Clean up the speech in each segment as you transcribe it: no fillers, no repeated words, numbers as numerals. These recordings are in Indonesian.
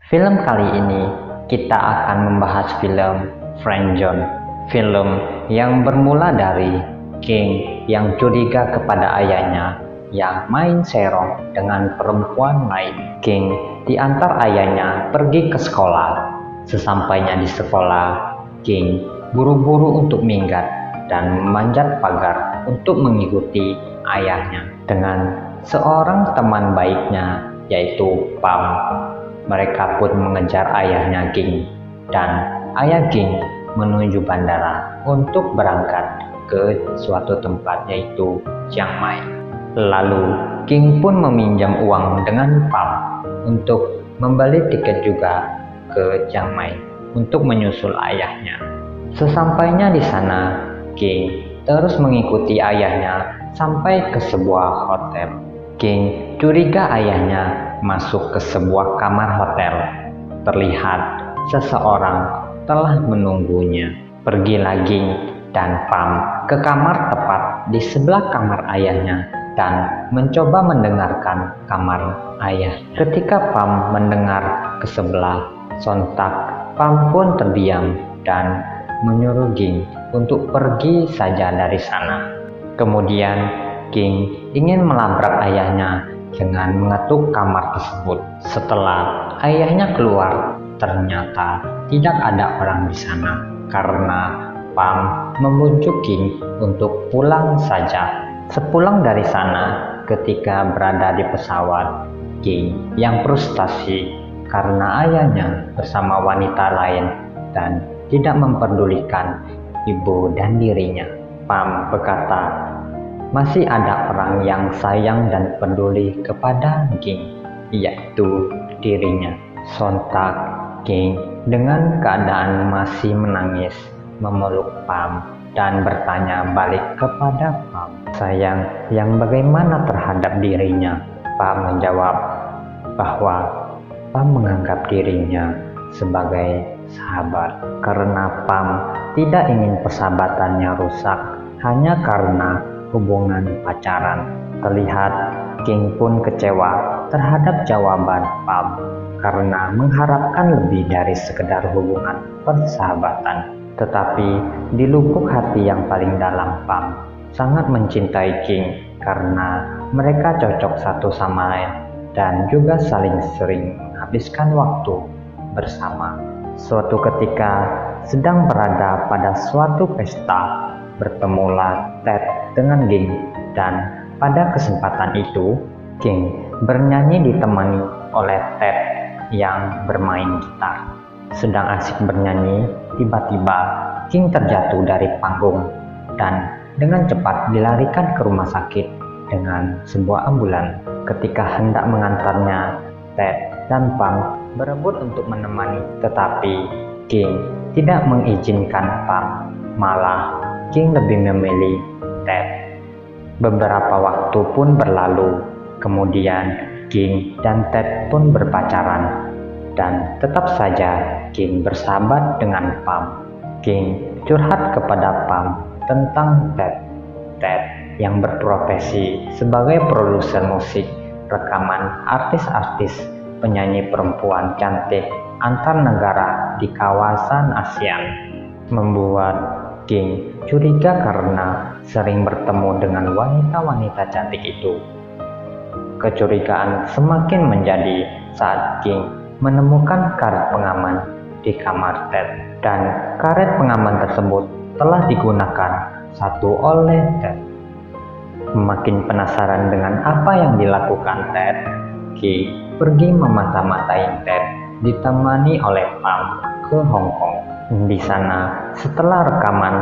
Film kali ini kita akan membahas film Friendzone, film yang bermula dari King yang curiga kepada ayahnya yang main serong dengan perempuan lain. King diantar ayahnya pergi ke sekolah. Sesampainya di sekolah, King buru-buru untuk minggat dan memanjat pagar untuk mengikuti ayahnya dengan seorang teman baiknya yaitu Pam. Mereka pun mengejar ayahnya King, dan ayah King menuju bandara untuk berangkat ke suatu tempat yaitu Chiang Mai. Lalu King pun meminjam uang dengan Pam untuk membeli tiket juga ke Chiang Mai untuk menyusul ayahnya. Sesampainya di sana, King terus mengikuti ayahnya sampai ke sebuah hotel. King curiga ayahnya masuk ke sebuah kamar hotel. Terlihat seseorang telah menunggunya. Pergilah King dan Pam ke kamar tepat di sebelah kamar ayahnya dan mencoba mendengarkan kamar ayah. Ketika Pam mendengar ke sebelah, sontak Pam pun terdiam dan menyuruh King untuk pergi saja dari sana. Kemudian King ingin melabrak ayahnya dengan mengetuk kamar tersebut. Setelah ayahnya keluar, ternyata tidak ada orang di sana karena Pam membujuk King untuk pulang saja. Sepulang dari sana, ketika berada di pesawat, King yang frustasi karena ayahnya bersama wanita lain dan tidak memperdulikan ibu dan dirinya. Pam berkata, masih ada orang yang sayang dan peduli kepada King, yaitu dirinya. Sontak King dengan keadaan masih menangis memeluk Pam dan bertanya balik kepada Pam, sayang yang bagaimana terhadap dirinya. Pam menjawab bahwa Pam menganggap dirinya sebagai sahabat karena Pam tidak ingin persahabatannya rusak hanya karena hubungan pacaran. Terlihat King pun kecewa terhadap jawaban Pam karena mengharapkan lebih dari sekedar hubungan persahabatan. Tetapi di lubuk hati yang paling dalam, Pam sangat mencintai King karena mereka cocok satu sama lain dan juga saling sering menghabiskan waktu bersama. Suatu ketika sedang berada pada suatu pesta, bertemulah Ted dengan King, dan pada kesempatan itu King bernyanyi ditemani oleh Ted yang bermain gitar. Sedang asik bernyanyi, tiba-tiba King terjatuh dari panggung dan dengan cepat dilarikan ke rumah sakit dengan sebuah ambulan. Ketika hendak mengantarnya, Ted dan Pam berebut untuk menemani, tetapi King tidak mengizinkan Pam. Malah King lebih memilih Ted. Beberapa waktu pun berlalu, kemudian King dan Ted pun berpacaran, dan tetap saja King bersahabat dengan Pam. King curhat kepada Pam tentang Ted. Ted yang berprofesi sebagai produser musik rekaman artis-artis penyanyi perempuan cantik antar negara di kawasan ASEAN, membuat King curiga karena sering bertemu dengan wanita-wanita cantik itu. Kecurigaan semakin menjadi saat King menemukan karet pengaman di kamar Ted, dan karet pengaman tersebut telah digunakan satu oleh Ted. Makin penasaran dengan apa yang dilakukan Ted, King pergi memata-matai Ted ditemani oleh Pam ke Hong Kong. Di sana, setelah rekaman,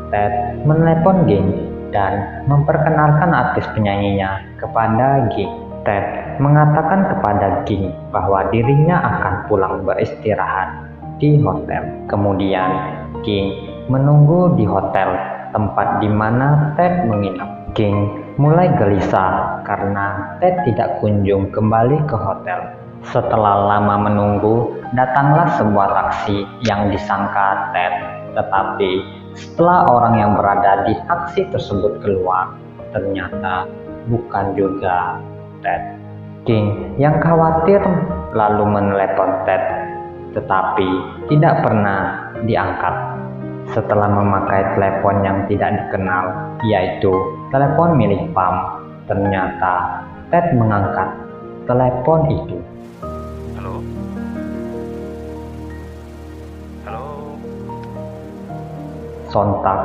Ted menelepon King dan memperkenalkan artis penyanyinya kepada King. Ted mengatakan kepada King bahwa dirinya akan pulang beristirahat di hotel. Kemudian King menunggu di hotel tempat di mana Ted menginap. King mulai gelisah karena Ted tidak kunjung kembali ke hotel. Setelah lama menunggu, datanglah sebuah taksi yang disangka Ted. Tetapi setelah orang yang berada di taksi tersebut keluar, ternyata bukan juga Ted. King yang khawatir lalu menelepon Ted, tetapi tidak pernah diangkat. Setelah memakai telepon yang tidak dikenal, yaitu telepon milik Pam, ternyata Ted mengangkat telepon itu. Halo? Halo? Sontak,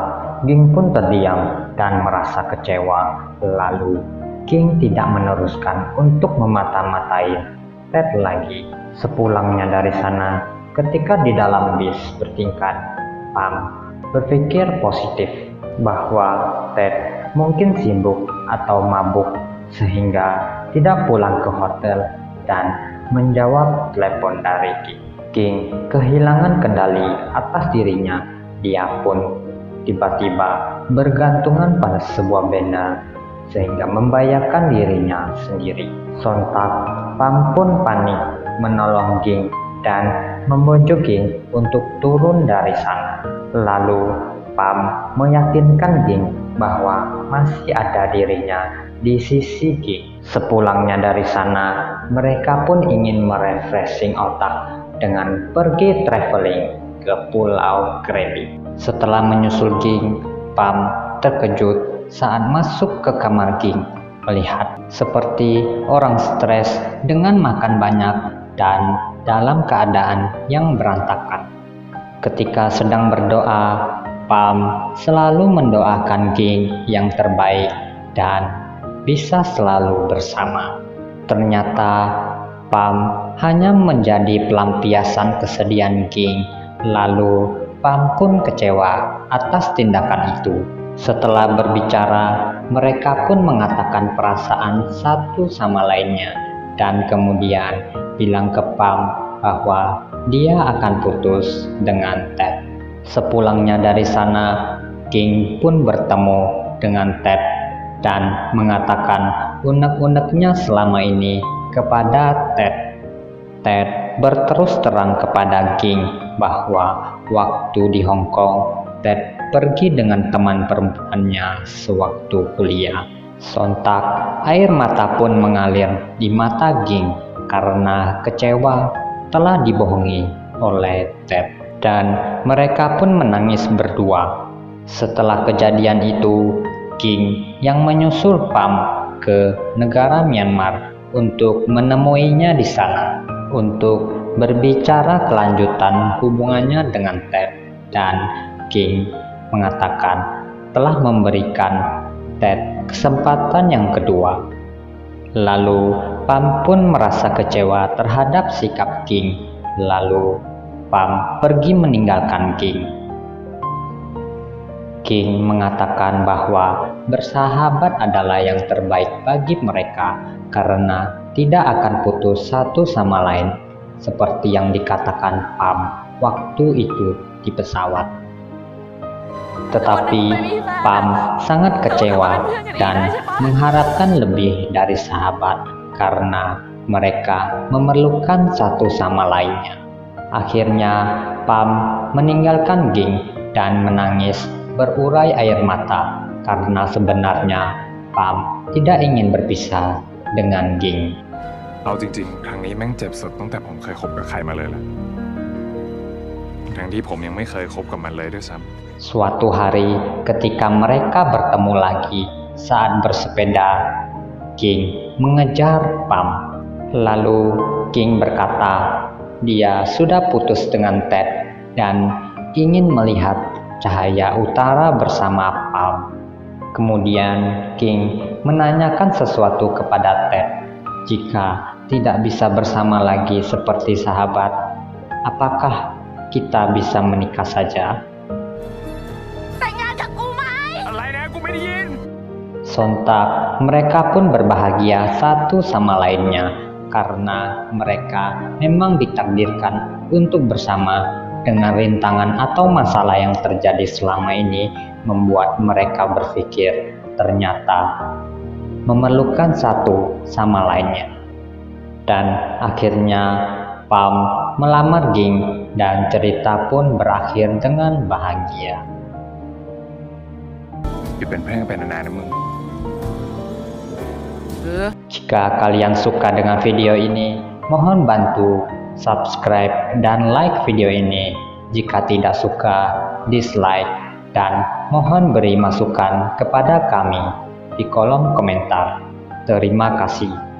Ging pun terdiam dan merasa kecewa. Lalu, King tidak meneruskan untuk memata-matai Ted lagi. Sepulangnya dari sana, ketika di dalam bis bertingkat, Pam berpikir positif bahwa Ted mungkin sibuk atau mabuk sehingga tidak pulang ke hotel dan menjawab telepon dari King. King kehilangan kendali atas dirinya. Dia pun tiba-tiba bergantungan pada sebuah banner sehingga membahayakan dirinya sendiri. Sontak, Pam pun panik menolong Ging dan membujuk Ging untuk turun dari sana. Lalu Pam meyakinkan Ging bahwa masih ada dirinya di sisi Ging. Sepulangnya dari sana, mereka pun ingin merefreshing otak dengan pergi traveling ke Pulau Krabi. Setelah menyusul Ging, Pam terkejut saat masuk ke kamar Ging, melihat seperti orang stres dengan makan banyak dan dalam keadaan yang berantakan. Ketika sedang berdoa, Pam selalu mendoakan Ging yang terbaik dan bisa selalu bersama. Ternyata Pam hanya menjadi pelampiasan kesedihan Ging. Lalu Pam pun kecewa atas tindakan itu. Setelah berbicara, mereka pun mengatakan perasaan satu sama lainnya dan kemudian bilang ke Pam bahwa dia akan putus dengan Ted. Sepulangnya dari sana, King pun bertemu dengan Ted dan mengatakan unek-uneknya selama ini kepada Ted. Ted berterus terang kepada King bahwa waktu di Hong Kong, Ted pergi dengan teman perempuannya sewaktu kuliah. Sontak, air mata pun mengalir di mata Ging karena kecewa telah dibohongi oleh Ted, dan mereka pun menangis berdua. Setelah kejadian itu, Ging yang menyusul Pam ke negara Myanmar untuk menemuinya di sana untuk berbicara kelanjutan hubungannya dengan Ted, dan Ging mengatakan telah memberikan Ted kesempatan yang kedua. Lalu Pam pun merasa kecewa terhadap sikap Ging. Lalu Pam pergi meninggalkan Ging. Ging mengatakan bahwa bersahabat adalah yang terbaik bagi mereka karena tidak akan putus satu sama lain, seperti yang dikatakan Pam waktu itu di pesawat. Tetapi Pam sangat kecewa dan mengharapkan lebih dari sahabat karena mereka memerlukan satu sama lainnya. Akhirnya Pam meninggalkan Ging dan menangis berurai air mata karena sebenarnya Pam tidak ingin berpisah dengan Ging. เอาจริงๆครั้งนี้แม่งเจ็บสุดตั้งแต่ผมเคยคบกับใครมาเลยแหละทั้งที่ผมยังไม่เคยคบกับมันเลยด้วยซ้ำ Suatu hari ketika mereka bertemu lagi saat bersepeda, Ging mengejar Pam. Lalu Ging berkata dia sudah putus dengan Ted dan ingin melihat cahaya utara bersama Pam. Kemudian Ging menanyakan sesuatu kepada Ted. Jika tidak bisa bersama lagi seperti sahabat, apakah kita bisa menikah saja? Sontak, mereka pun berbahagia satu sama lainnya karena mereka memang ditakdirkan untuk bersama. Dengan rintangan atau masalah yang terjadi selama ini membuat mereka berpikir ternyata memerlukan satu sama lainnya. Dan akhirnya Pam melamar Ging dan cerita pun berakhir dengan bahagia. เป็นเพื่อนกันไปนานๆนะมึง Jika kalian suka dengan video ini, mohon bantu subscribe dan like video ini. Jika tidak suka, dislike, dan mohon beri masukan kepada kami di kolom komentar. Terima kasih.